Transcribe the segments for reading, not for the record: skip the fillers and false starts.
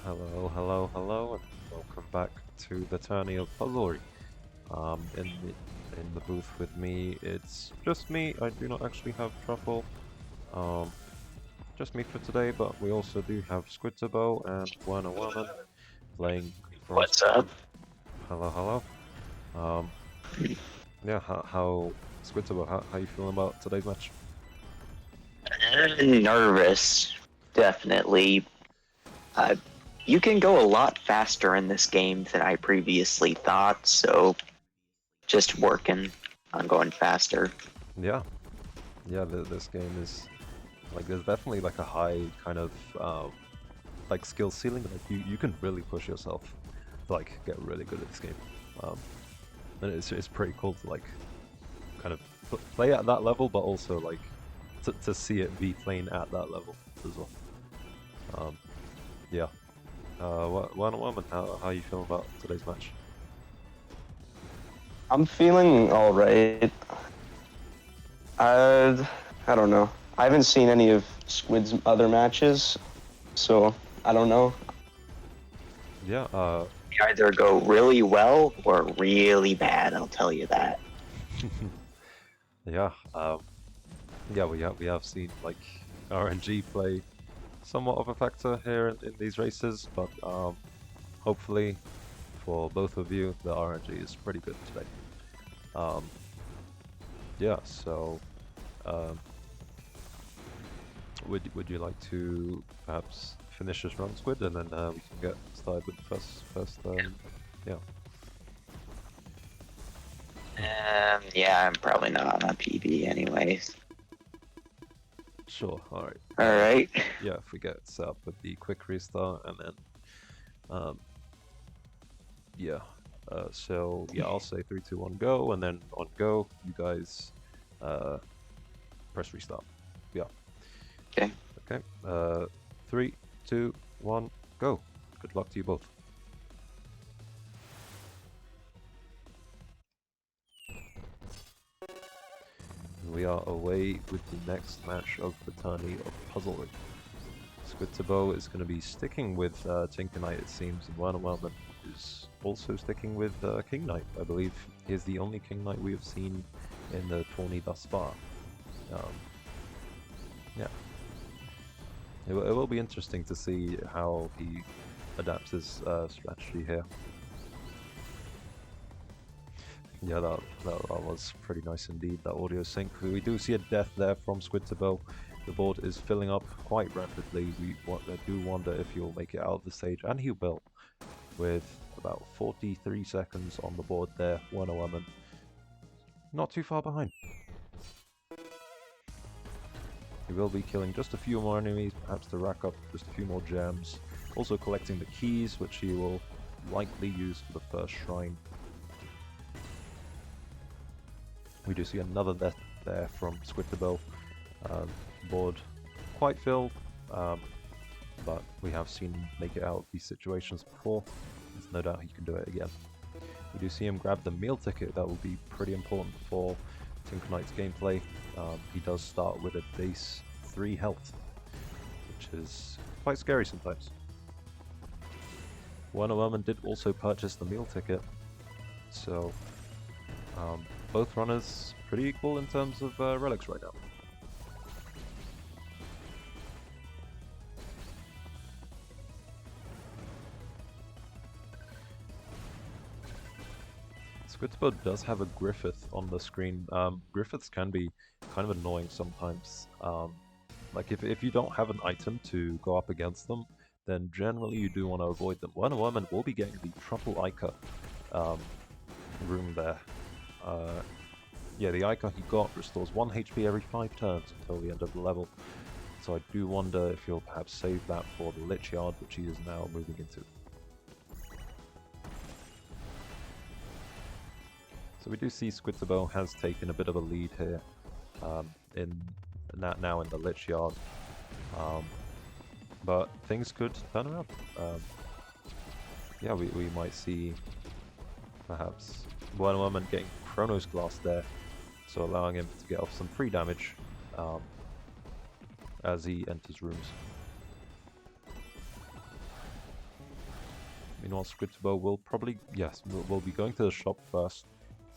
Hello, hello, hello, and welcome back to the Tourney of Puzzlery. In the booth with me, it's just me. I do not actually have Truffle. Um, just me for today, but we also do have Squidtabo and Werner playing for us. What's up? Hello, hello. Um, yeah, how Squidtabo? How you feeling about today's match? Nervous, definitely. Uh, you can go a lot faster in this game than I previously thought, so just working on going faster. Yeah, yeah. This game is like there's definitely like a high kind of like skill ceiling. Like you can really push yourself to like get really good at this game. Um, and it's pretty cool to like kind of play at that level, but also like to see it be playing at that level as well. Yeah. One woman, how you feeling about today's match? I'm feeling all right. I don't know. I haven't seen any of Squid's other matches, so I don't know. Yeah. You either go really well or really bad, I'll tell you that. Yeah. Yeah. We have seen like RNG play somewhat of a factor here in these races, but hopefully for both of you, the RNG is pretty good today. Yeah, so um, would you like to perhaps finish this run, Squid, and then we can get started with the first yeah. Yeah, I'm probably not on a PB anyways. Sure, alright. Alright. Yeah, if we get set up with the quick restart and then yeah. So yeah, I'll say 3, 2, 1, go, and then on go, you guys press restart. Yeah. Okay. Okay. 3, 2, 1, go. Good luck to you both. We are away with the next match of the Tourney of Puzzlery. Squidtabo is going to be sticking with Tinker Knight, it seems, and Werner is also sticking with King Knight. I believe he is the only King Knight we have seen in the tourney thus far. Yeah. It will be interesting to see how he adapts his strategy here. Yeah, that was pretty nice indeed, that audio sync. We do see a death there from Squidtabo. The board is filling up quite rapidly. I do wonder if he'll make it out of the stage, and he will, with about 43 seconds on the board there. Werman not too far behind. He will be killing just a few more enemies, perhaps to rack up just a few more gems. Also collecting the keys, which he will likely use for the first shrine. We do see another death there from Squidtabo. Board quite filled, but we have seen him make it out of these situations before. There's no doubt he can do it again. We do see him grab the meal ticket. That will be pretty important for Tinker Knight's gameplay. He does start with a base 3 health, which is quite scary sometimes. Werman did also purchase the meal ticket, so both runners pretty equal in terms of relics right now. Squidtabo does have a Griffith on the screen. Griffiths can be kind of annoying sometimes. Like if you don't have an item to go up against them, then generally you do want to avoid them. Werman will be getting the Truffle Ica room there. Yeah, the Ica he got restores 1 HP every 5 turns until the end of the level. So I do wonder if he'll perhaps save that for the Lich Yard, which he is now moving into. So we do see Squidtabo has taken a bit of a lead here now in the Lich Yard. But things could turn around. Yeah, we might see perhaps Werman getting Chronos Glass there, so allowing him to get off some free damage as he enters rooms. Meanwhile, Squidtabo will probably, yes, will be going to the shop first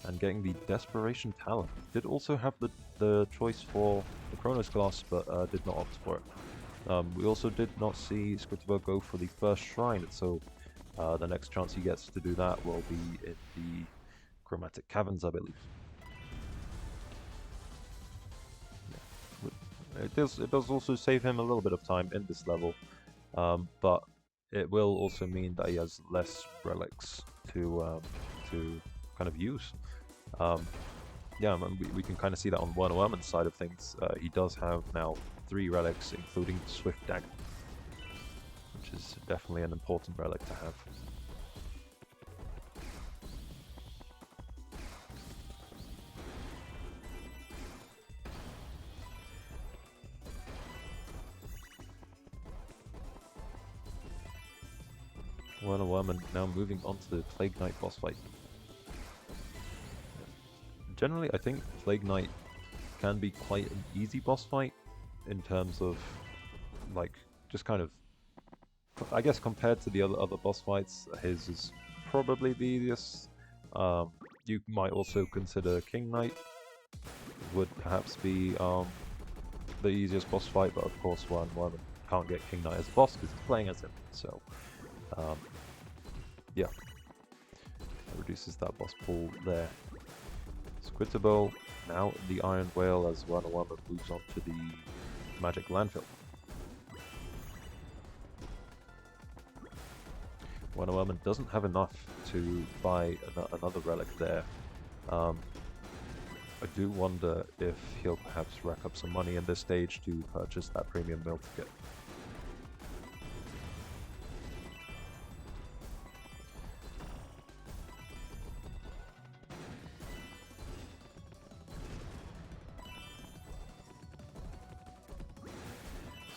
and getting the Desperation Talent. Did also have the choice for the Chronos Glass, but did not opt for it. We also did not see Squidtabo go for the first shrine, so the next chance he gets to do that will be in the Chromatic Caverns, I believe. It does also save him a little bit of time in this level, but it will also mean that he has less relics to kind of use. Yeah, we can kind of see that on Werman's side of things. He does have now 3 relics, including the Swift Dagger, which is definitely an important relic to have. Werman now moving on to the Plague Knight boss fight. Generally, I think Plague Knight can be quite an easy boss fight in terms of, like, just kind of, I guess compared to the other boss fights, his is probably the easiest. You might also consider King Knight would perhaps be the easiest boss fight, but of course Werman can't get King Knight as a boss because he's playing as him, so yeah, that reduces that boss pool there. Squidtabo now the Iron Whale as Werner moves on to the Magic Landfill. Werner doesn't have enough to buy another relic there. I do wonder if he'll perhaps rack up some money in this stage to purchase that premium mill ticket.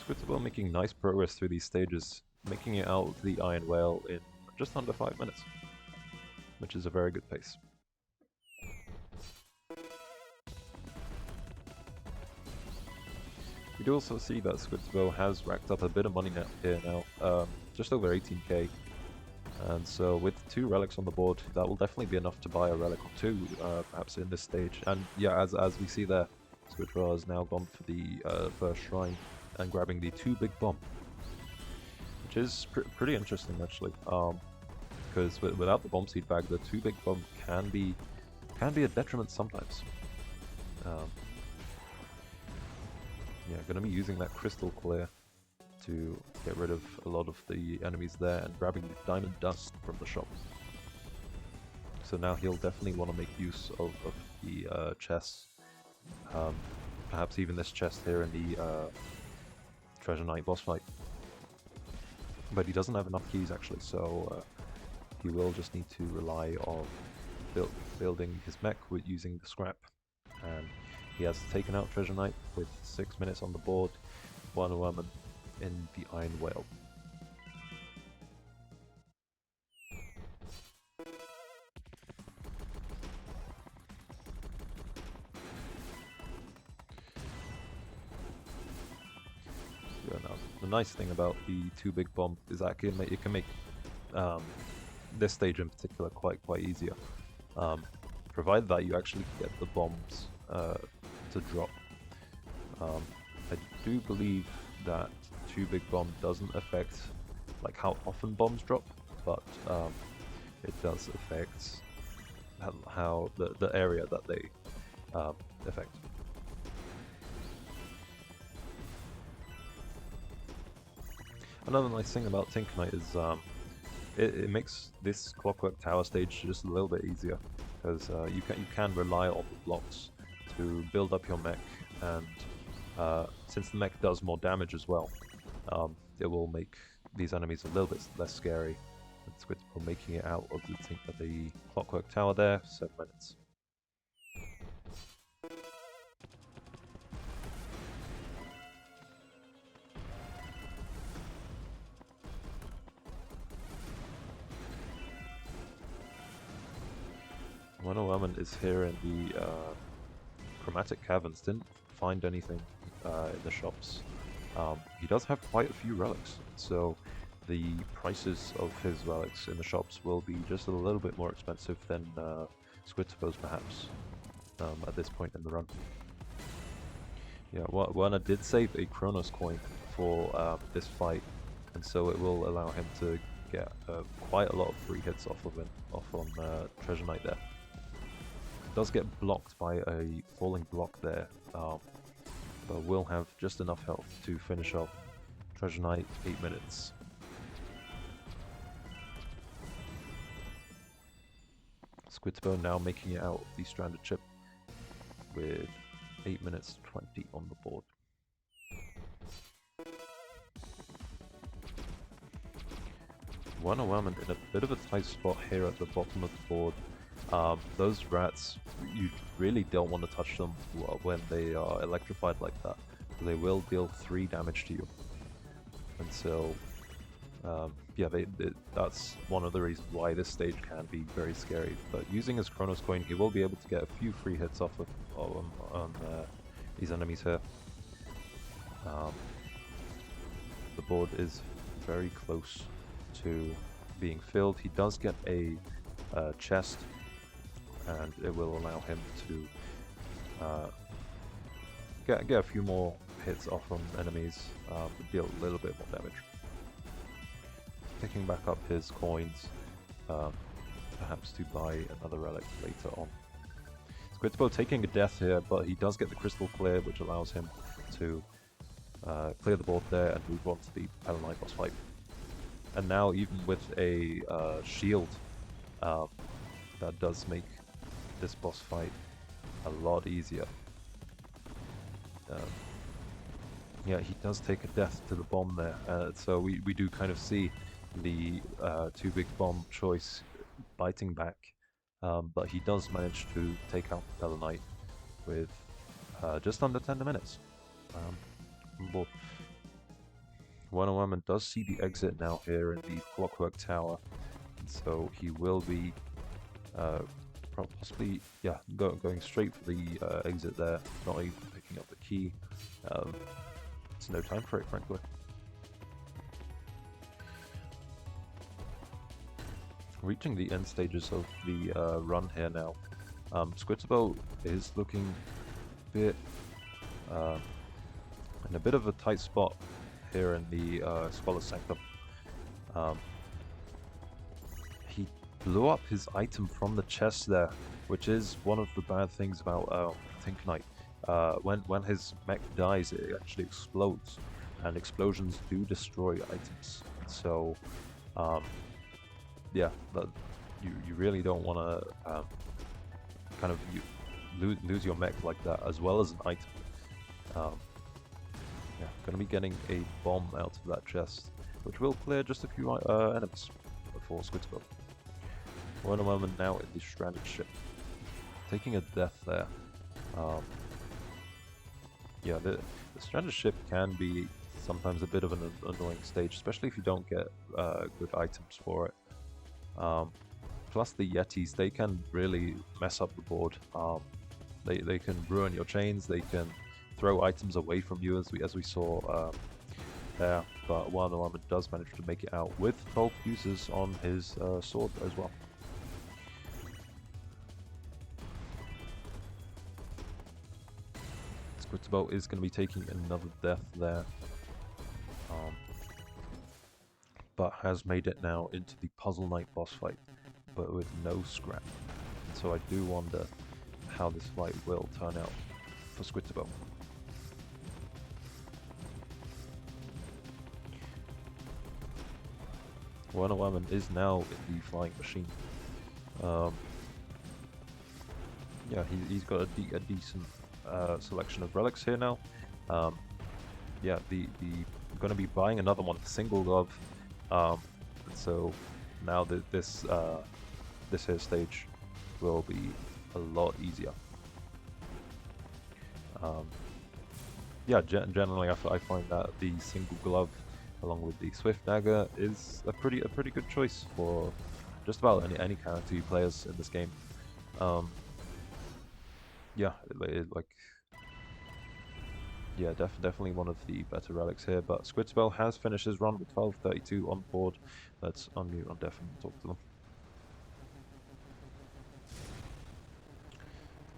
Squidtabo making nice progress through these stages, making it out of the Iron Whale in just under 5 minutes, which is a very good pace. We do also see that Squidtabo has racked up a bit of money now, just over 18k, and so with 2 relics on the board, that will definitely be enough to buy a relic or 2, perhaps in this stage. And yeah, as we see there, Squidtabo has now gone for the first shrine and grabbing the 2 big bomb, which is pretty interesting actually, because without the bomb seed bag, the 2 big bomb can be a detriment sometimes. Yeah, gonna be using that crystal clear to get rid of a lot of the enemies there and grabbing the diamond dust from the shop. So now he'll definitely want to make use of the chests, perhaps even this chest here in the Treasure Knight boss fight. But he doesn't have enough keys actually, so he will just need to rely on building his mech with using the scrap. And he has taken out Treasure Knight with 6 minutes on the board, Werman in the Iron Whale. Yeah, now, the nice thing about the 2 big bomb is that it can make this stage in particular quite easier, provided that you actually get the bombs to drop. I do believe that 2 big bomb doesn't affect like how often bombs drop, but it does affect how the area that they affect. Another nice thing about Tinker Knight is it makes this Clockwork Tower stage just a little bit easier, because you can rely on the blocks to build up your mech, and since the mech does more damage as well, it will make these enemies a little bit less scary. It's good for making it out of the Clockwork Tower there, 7 minutes. Werman is here in the Chromatic Caverns. Didn't find anything in the shops. He does have quite a few relics, so the prices of his relics in the shops will be just a little bit more expensive than Squidtabo's perhaps at this point in the run. Yeah, Werner did save a Chronos coin for this fight, and so it will allow him to get quite a lot of free hits off on Treasure Knight there. Does get blocked by a falling block there, but will have just enough health to finish off Treasure Knight 8 minutes. Squidtabo now making it out the stranded ship with 8 minutes 20 on the board. Werman in a bit of a tight spot here at the bottom of the board. Those rats, you really don't want to touch them when they are electrified like that. They will deal 3 damage to you. And so, yeah, that's one of the reasons why this stage can be very scary. But using his Chronos coin, he will be able to get a few free hits off on these enemies here. The board is very close to being filled. He does get a chest, and it will allow him to get a few more hits off on enemies, deal a little bit more damage. Picking back up his coins, perhaps to buy another relic later on. Squidtabo taking a death here, but he does get the crystal clear, which allows him to clear the board there and move on to the Battle Knight boss fight. And now, even with a shield, that does make this boss fight a lot easier. Yeah, he does take a death to the bomb there, so we do kind of see the 2 big bomb choice biting back, but he does manage to take out the Battle Knight with just under 10 minutes on board. Werman does see the exit now here in the Clockwork Tower, and so he will be possibly, yeah, going straight for the exit there, not even picking up the key. It's no time for it, frankly. Reaching the end stages of the run here now. Squidtabo is looking in a bit of a tight spot here in the Scholar's Sanctum. He blew up his item from the chest there, which is one of the bad things about Tink Knight. When his mech dies, it actually explodes, and explosions do destroy items. So, yeah, you really don't want to kind of lose your mech like that, as well as an item. Yeah, going to be getting a bomb out of that chest, which will clear just a few enemies for Squidtabo. We're in a moment now in the stranded ship, taking a death there. Yeah, the stranded ship can be sometimes a bit of an annoying stage, especially if you don't get good items for it. Plus the Yetis, they can really mess up the board. They can ruin your chains, they can throw items away from you, as we saw there, but Werner does manage to make it out with 12 uses on his sword as well. Squidtabo is going to be taking another death there, but has made it now into the Puzzle Knight boss fight, but with no scrap. And so I do wonder how this fight will turn out for Squidtabo. Werman is now in the flying machine. Yeah, he's got a decent selection of relics here now. Yeah, I'm going to be buying another one, single glove. So now this here stage will be a lot easier. Yeah, generally I find that the single glove, along with the Swift Dagger, is a pretty good choice for just about any character you play as in this game. Yeah, definitely one of the better relics here. But Squidtabo has finished his run with 12:32 on board. Let's unmute on Def and talk to them.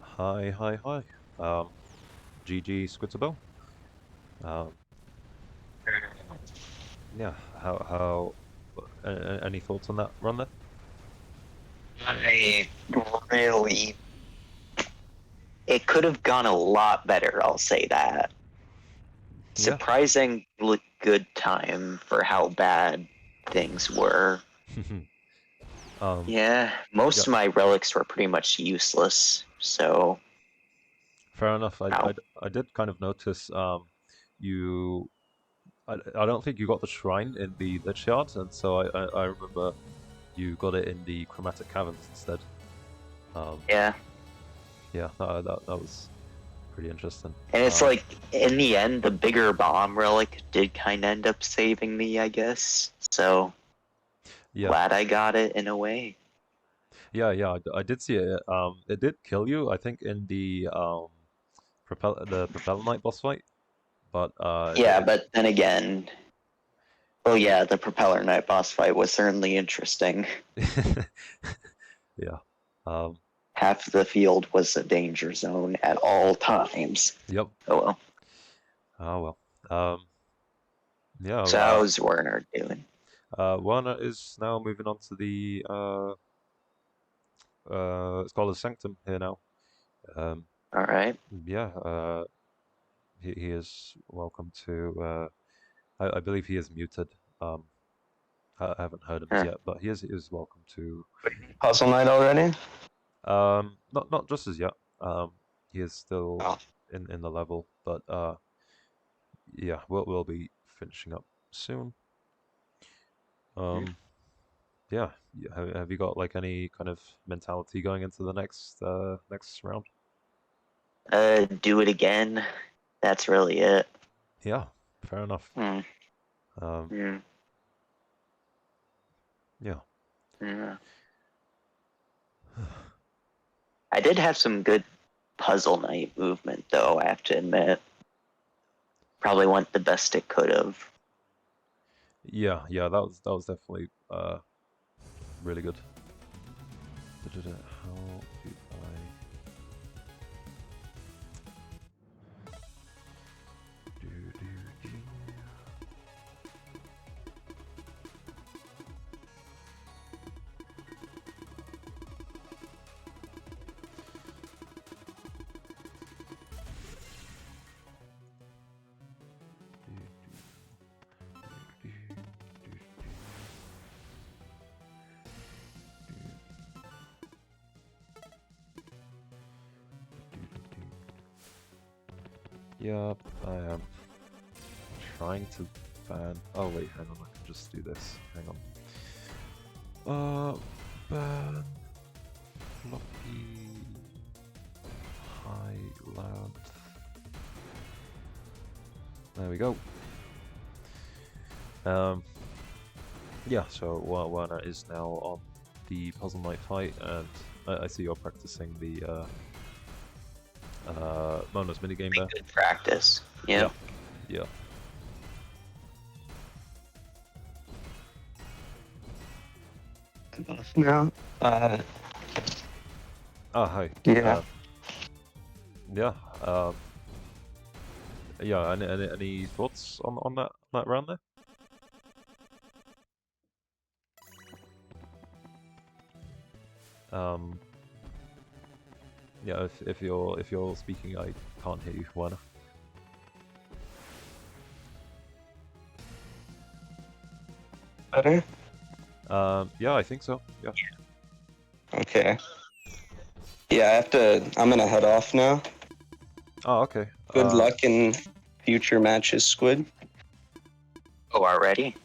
Hi. GG Squidtabo. Yeah, how any thoughts on that run there? I really. It could have gone a lot better, I'll say that. Yeah. Surprising good time for how bad things were. Yeah, most yeah. of my relics were pretty much useless, so. Fair enough. I did kind of notice you I don't think you got the shrine in the lich yard, and so I remember you got it in the chromatic caverns instead. Yeah. Yeah, that was pretty interesting. And it's like, in the end, the bigger bomb relic did kind of end up saving me, I guess. So, yeah, glad I got it in a way. yeah, I did see it. It did kill you, I think, in the Propeller Knight boss fight, but Yeah, but then again, oh yeah, the Propeller Knight boss fight was certainly interesting. yeah. Half the field was a danger zone at all times. Yep. Oh well. Oh well. Yeah. So how's Werner doing? Werner is now moving on to the Scholar's Sanctum here now. All right. Yeah. He is welcome to. I believe he is muted. I haven't heard him yet, but he is welcome to. Puzzle Night already? Not just as yet. He is still in the level, but yeah, we'll be finishing up soon. Yeah. Have you got like any kind of mentality going into the next round? Do it again. That's really it. Yeah, fair enough. Yeah. Yeah. I did have some good Puzzle Night movement, though, I have to admit. Probably went the best it could have. Yeah, that was definitely really good. How do Yep, I am trying to ban. Oh wait, hang on. I can just do this. Hang on. Ban floppy Highland. There we go. Yeah. So Werner is now on the Puzzle Night fight, and I see you're practicing the Mono's minigame there. Good practice. Yeah. Yeah. No. Hi. Yeah. Yeah. Yeah. Any thoughts on that round there? Yeah. If you're speaking, I can't hear you, Werner. Better? Yeah, I think so. Yeah. Okay. Yeah, I'm gonna head off now. Oh, okay. Good luck in future matches, Squid. Oh, already?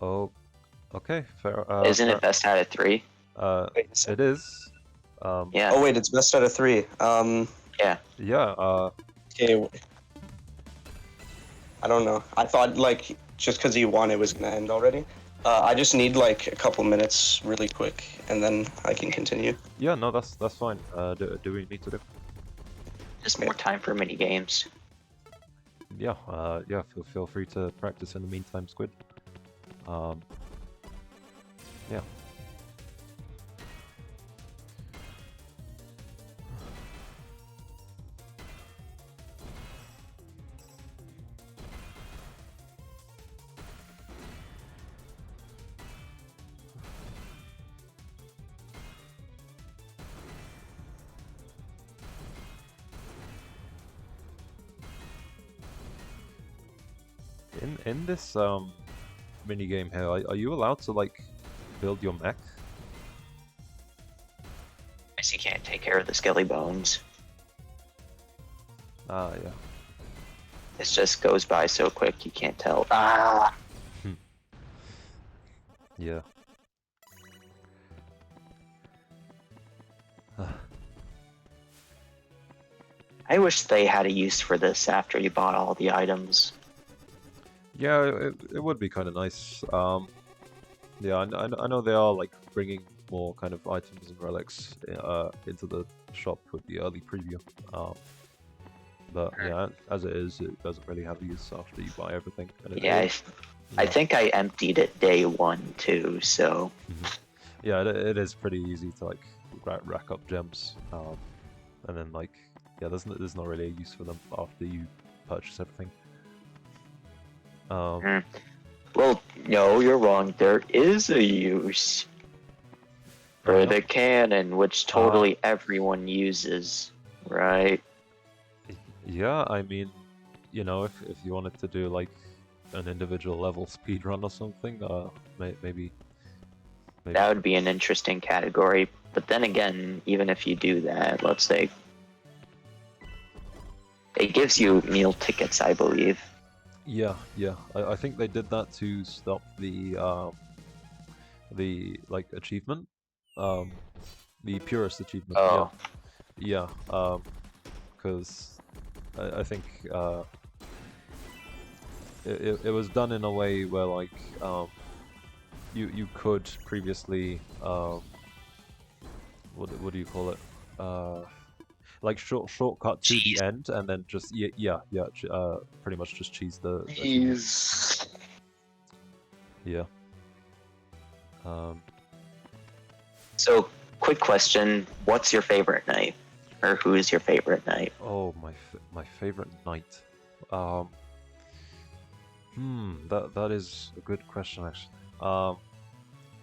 Oh, okay. Fair. Isn't it best out of 3? It is. Yeah. Oh wait, it's best out of 3. Yeah. Yeah. Okay. I don't know. I thought like just because you won, it was gonna end already. I just need like a couple minutes, really quick, and then I can continue. Yeah. No, that's fine. Do we need to do? Just more time for mini games. Yeah, yeah. Feel free to practice in the meantime, Squid. Yeah. In this mini game here, are you allowed to like build your mech? Guess you can't take care of the skelly bones. Ah, yeah. It just goes by so quick you can't tell. Ah! Yeah. I wish they had a use for this after you bought all the items. Yeah, it would be kind of nice. Yeah, I know they are like bringing more kind of items and relics into the shop with the early preview. But yeah, as it is, it doesn't really have use after you buy everything. And Yeah, I think I emptied it day 1 too, so... Yeah, it is pretty easy to like rack up gems, and then like yeah, there's not really a use for them after you purchase everything. Well, no, you're wrong. There is a use for the cannon, which totally everyone uses, right? Yeah, I mean, you know, if you wanted to do like an individual level speed run or something, maybe. That would be an interesting category. But then again, even if you do that, let's say it gives you meal tickets, I believe. Yeah, yeah. I think they did that to stop the like achievement, the purest achievement. Oh. Yeah, because I think it was done in a way where like you could previously what do you call it, like shortcut to the end and then just pretty much just cheese the achievement. Yeah. So, quick question: what's your favorite knight, or who is your favorite knight? Oh, my favorite knight. That is a good question actually.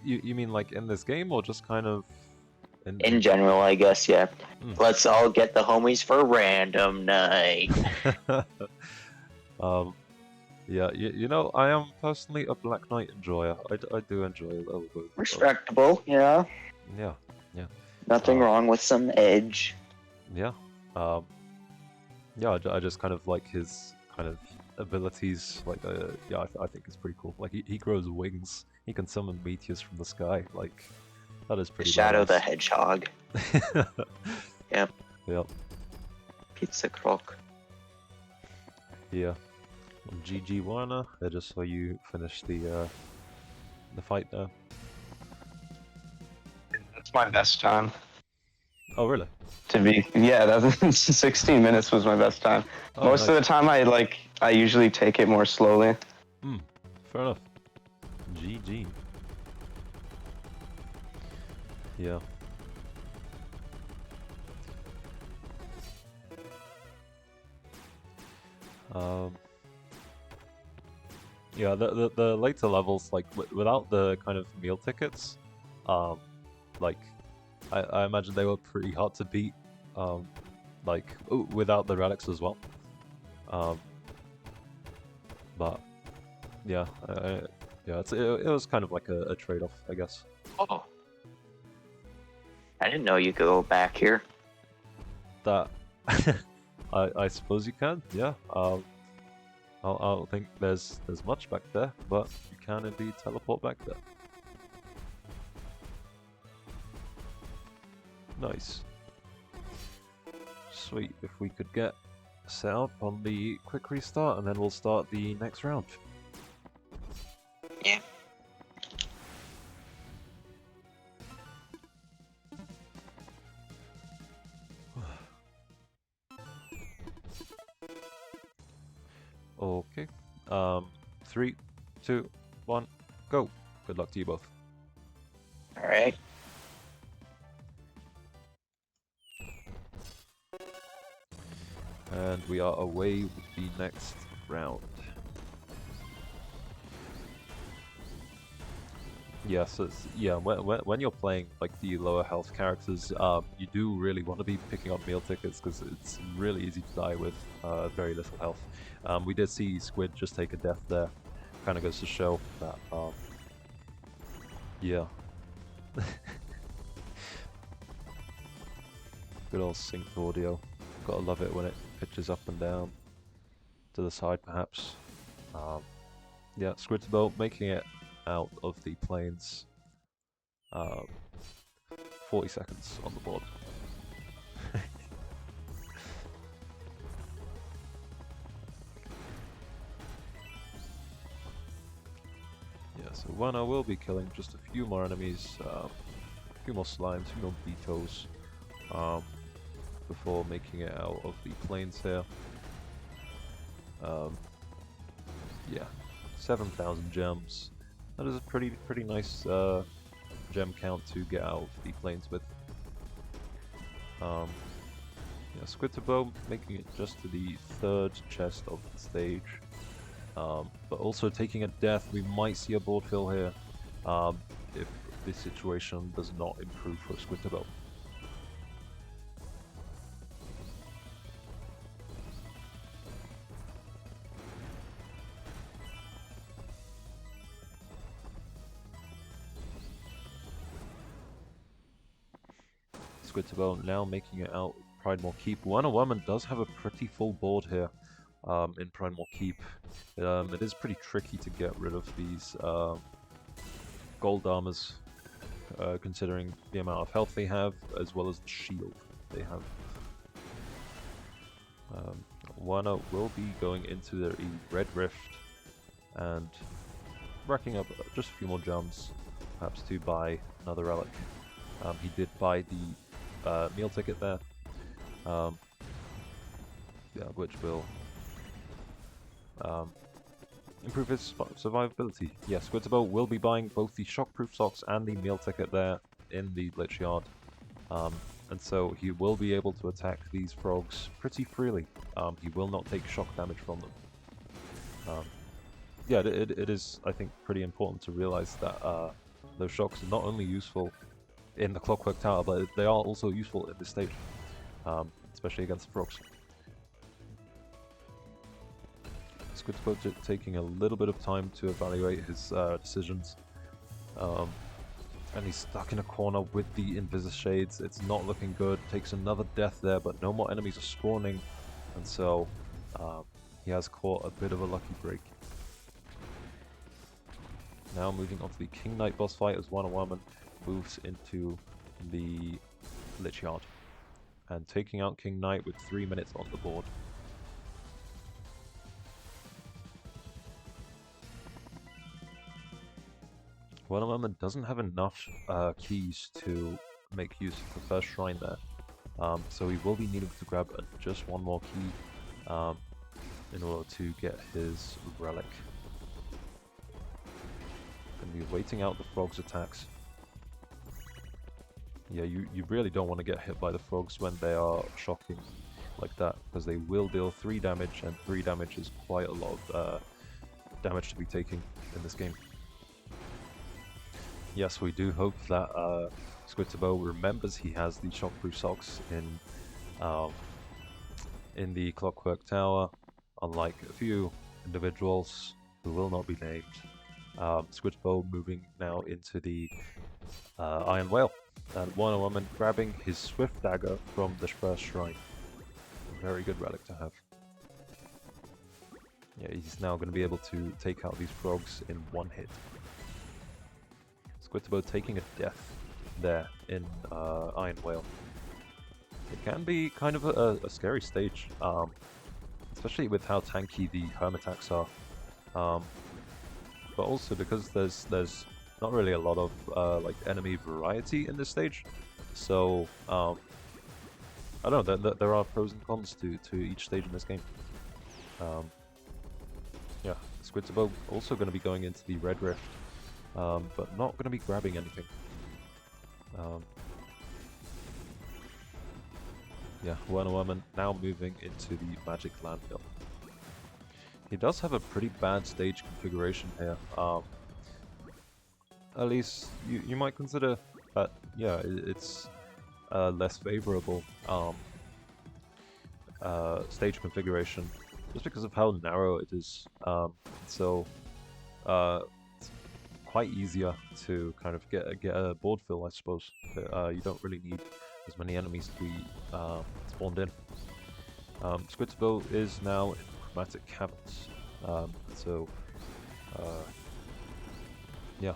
You mean like in this game or just kind of in general, I guess, yeah. Let's all get the homies for random night. Yeah, you know, I am personally a Black Knight enjoyer. I do enjoy a little bit. Respectable, yeah. Yeah, yeah. Nothing wrong with some edge. Yeah. Yeah, I just kind of like his kind of abilities. Like, yeah, I think it's pretty cool. Like, he grows wings. He can summon meteors from the sky. Like, that is pretty Shadow badass. the Hedgehog. Yep. Yep. Pizza Croc. Yeah. GG Werner. I just saw you finish the fight there. That's my best time. Oh, really? Yeah, that 16 minutes was my best time. Oh, Most of the time I usually take it more slowly. Fair enough. GG. Yeah. Yeah, the later levels, like without the kind of meal tickets, like I imagine they were pretty hard to beat, like without the relics as well. But yeah, yeah, it was kind of like a trade-off, I guess. Oh. I didn't know you could go back here. That I suppose you can, yeah. I don't think there's much back there, but you can indeed teleport back there. Nice. Sweet, if we could get set up on the quick restart and then we'll start the next round. Yeah. Okay. 3, 2, 1, go. Good luck to you both. All right. And we are away with the next round. Yes, yeah. When you're playing like the lower health characters, you do really want to be picking up meal tickets because it's really easy to die with very little health. We did see Squid just take a death there. Kind of goes to show that, yeah. Good old synced audio. Gotta love it when it pitches up and down to the side, perhaps. Yeah, Squidtabo making it out of the plains. 40 seconds on the board. Yeah, so Werner will be killing just a few more enemies, a few more slimes, a few more beetos, before making it out of the plains here. Yeah, 7,000 gems. That is a pretty nice gem count to get out of the plains with. Yeah, Squidtabo making it just to the 3rd chest of the stage. But also taking a death, we might see a board fill here if the situation does not improve for Squidtabo. Squidtabo now making it out of Pridemore Keep. Werman does have a pretty full board here in Pridemore Keep. It is pretty tricky to get rid of these gold armors, considering the amount of health they have, as well as the shield they have. Werner will be going into the Red Rift and racking up just a few more gems, perhaps to buy another relic. He did buy the meal ticket there, yeah, which will improve his survivability. Yes, Squidtabo will be buying both the shockproof socks and the meal ticket there in the Lich Yard. And so he will be able to attack these frogs pretty freely. He will not take shock damage from them. Yeah, it is, I think, pretty important to realize that those shocks are not only useful in the Clockwork Tower, but they are also useful in this stage, especially against the frogs. Squidtabo taking a little bit of time to evaluate his decisions. And he's stuck in a corner with the Invis Shades. It's not looking good. Takes another death there, but no more enemies are spawning. And so he has caught a bit of a lucky break. Now moving on to the King Knight boss fight as Werman moves into the Lich Yard. And taking out King Knight with 3 minutes on the board. Werman doesn't have enough keys to make use of the first shrine there, so he will be needing to grab just one more key in order to get his relic. Gonna be waiting out the frog's attacks. Yeah, you really don't want to get hit by the frogs when they are shocking like that, because they will deal 3 damage, and 3 damage is quite a lot of damage to be taking in this game. Yes, we do hope that Squidtabo remembers he has the shockproof socks in the Clockwork Tower, unlike a few individuals who will not be named. Squidtabo moving now into the Iron Whale, and Werman grabbing his Swift Dagger from the first shrine. A very good relic to have. Yeah, he's now going to be able to take out these frogs in one hit. Squidtabo taking a death there in Iron Whale. It can be kind of a scary stage, especially with how tanky the Hermitax are. But also because there's not really a lot of like enemy variety in this stage, so I don't know. There are pros and cons to each stage in this game. yeah, Squidtabo also going to be going into the red rift, but not going to be grabbing anything. Yeah, Werman now moving into the magic landfill. He does have a pretty bad stage configuration here. At least you might consider that, yeah, it's less favorable stage configuration just because of how narrow it is. So it's quite easier to kind of get a board fill, I suppose. You don't really need as many enemies to be spawned in. Squidtabo is now in chromatic caverns, yeah,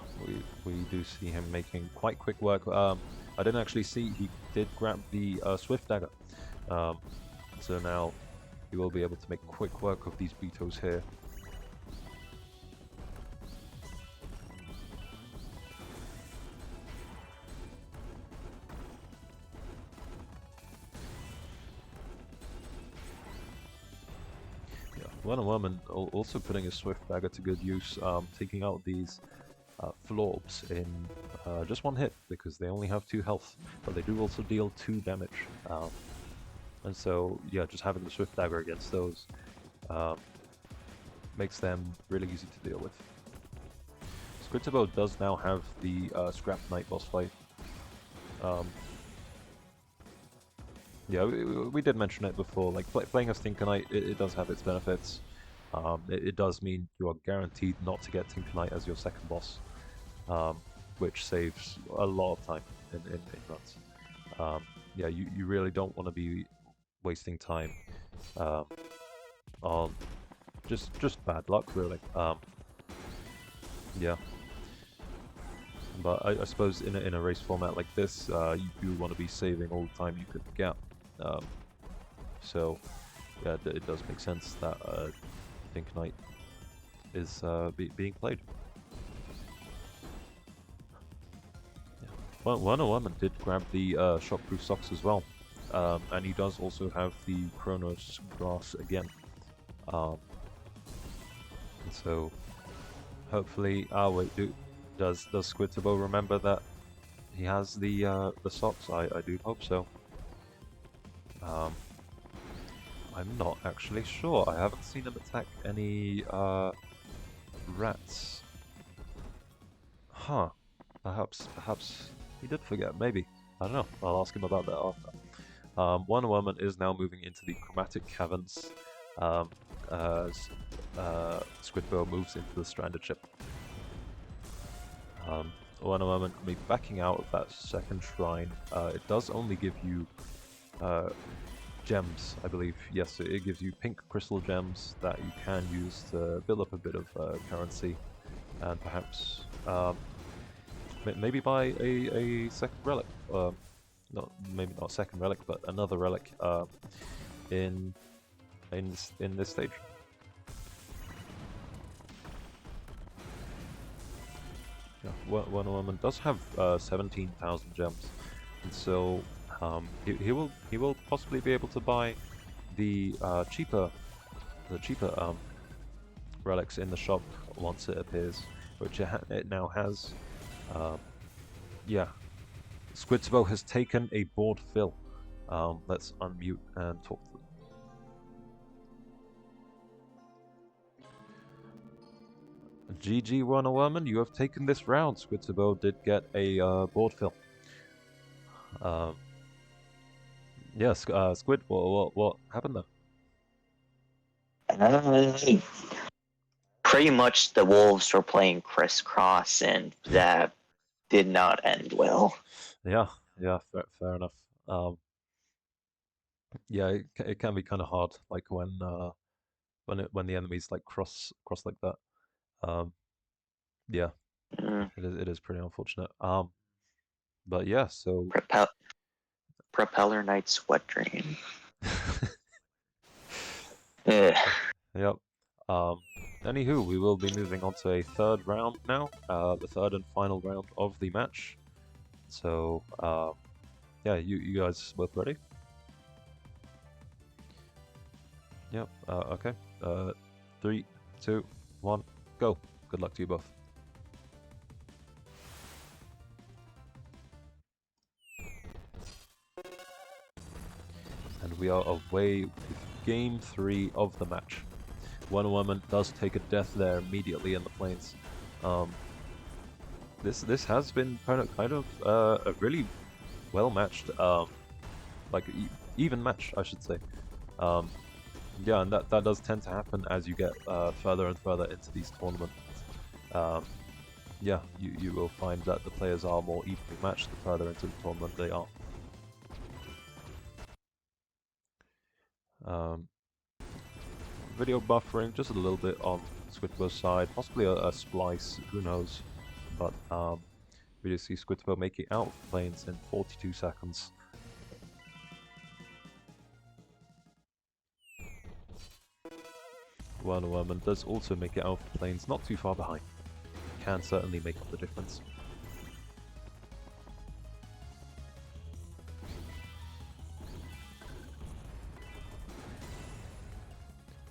we do see him making quite quick work. I didn't actually see he did grab the swift dagger, so now he will be able to make quick work of these beetos here. Werman also putting his swift dagger to good use, taking out these florbs in just one hit because they only have 2 health, but they do also deal 2 damage. And so, yeah, just having the swift dagger against those makes them really easy to deal with. Squidtabo does now have the Scrap Knight boss fight. Yeah, we did mention it before, like playing as Tinker Knight, it does have its benefits. It does mean you are guaranteed not to get Tinker Knight as your second boss, which saves a lot of time in runs. Yeah, you really don't want to be wasting time on just bad luck, really. Yeah. But I suppose in a race format like this, you do want to be saving all the time you could get. So, yeah, it does make sense that Tinker Knight is being played. Yeah. Well, Werner did grab the shockproof socks as well, and he does also have the Chronos grass again. And so, hopefully, does Squidtabo remember that he has the socks? I do hope so. I'm not actually sure. I haven't seen him attack any rats. Huh. Perhaps he did forget. Maybe. I don't know. I'll ask him about that after. Werman is now moving into the chromatic caverns as Squidtabo moves into the stranded ship. Werman can be backing out of that second shrine. It does only give you gems, I believe. Yes, it gives you pink crystal gems that you can use to build up a bit of currency, and perhaps maybe buy a second relic. Maybe not a second relic, but another relic in this stage. Yeah, Werner does have 17,000 gems, and so he will possibly be able to buy the cheaper relics in the shop once it appears, which it now has. Yeah, Squidtabo has taken a board fill. Let's unmute and talk to them. GG Werman, you have taken this round. Squidtabo did get a board fill. Yes, Squid, what happened there? Pretty much the Wolves were playing crisscross, and that did not end well. Yeah, fair enough. Yeah, it can be kind of hard, like when the enemies like cross like that. Yeah, it is pretty unfortunate. But yeah, so Propeller Knight Sweat Drain. Yep. Anywho, we will be moving on to a third round now, the third and final round of the match. So, yeah, you guys both ready? Yep. Okay. 3, 2, 1, go. Good luck to you both. And we are away with game 3 of the match. Werman does take a death there immediately in the plains. This has been kind of a really well matched, like even match, I should say. Yeah, and that does tend to happen as you get further and further into these tournaments. Yeah, you will find that the players are more evenly matched the further into the tournament they are. Video buffering just a little bit on Squidtabo's side, possibly a splice, who knows. But we just see Squidtabo make it out of the plains in 42 seconds. Werman does also make it out of the plains, not too far behind. Can certainly make up the difference.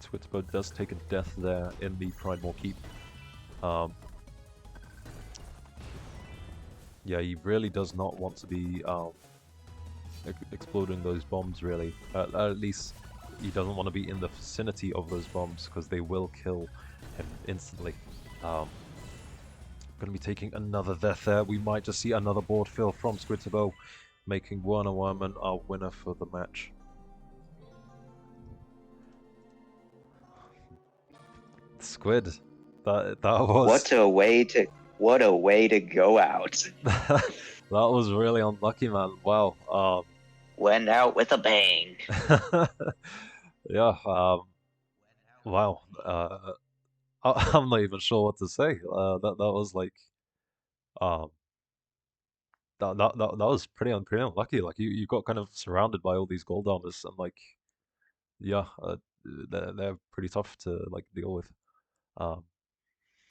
Squidtabo does take a death there in the Pridemore Keep. Yeah, he really does not want to be exploding those bombs, really. At least he doesn't want to be in the vicinity of those bombs, because they will kill him instantly. Going to be taking another death there. We might just see another board fill from Squidtabo, making Werman our winner for the match. Squid, that was... What a way to go out. That was really unlucky, man. Wow. Went out with a bang. Yeah. Wow. I'm not even sure what to say. That was like, that was pretty unlucky. Like you got kind of surrounded by all these gold armors, and like, yeah, they're pretty tough to like deal with.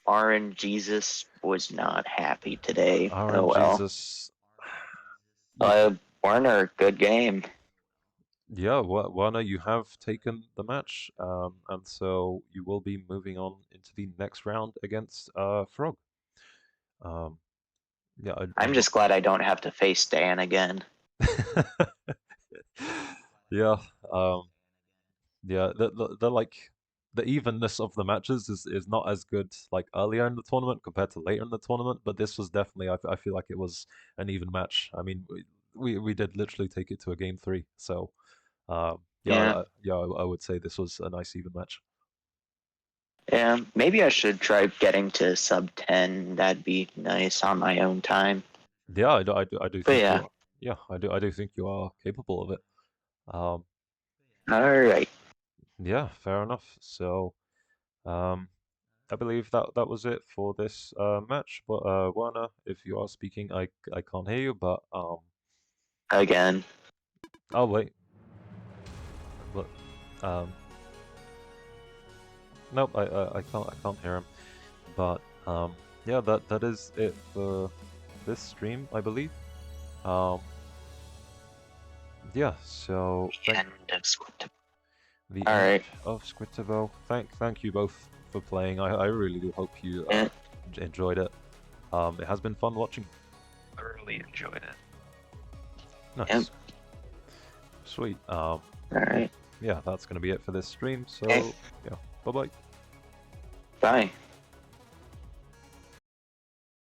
Orange Jesus was not happy today. Oh well. Jesus. Werner, good game. Yeah, Werner, you have taken the match, and so you will be moving on into the next round against Frog. Yeah, I'm just glad I don't have to face Dan again. Yeah, yeah. The like the evenness of the matches is not as good like earlier in the tournament compared to later in the tournament, but this was definitely I feel like it was an even match. I mean, we did literally take it to a game 3, so Yeah. I would say this was a nice even match. Yeah, maybe I should try getting to sub 10. That'd be nice on my own time. Yeah, I do But think yeah. you are. Yeah, I do think you are capable of it. All right. Yeah, fair enough. So, I believe that was it for this match. But Werner, if you are speaking, I can't hear you. But Again. oh wait, but nope, I can't hear him. But yeah, that is it for this stream, I believe. Yeah, so The end of Squidtabo. the All end right. of Squidtabo. Thank you both for playing. I really do hope you Yeah. enjoyed it. It has been fun watching. Thoroughly enjoyed it. Nice. Yep. Sweet. All right. Yeah, that's gonna be it for this stream. So Okay. yeah, bye bye. Bye.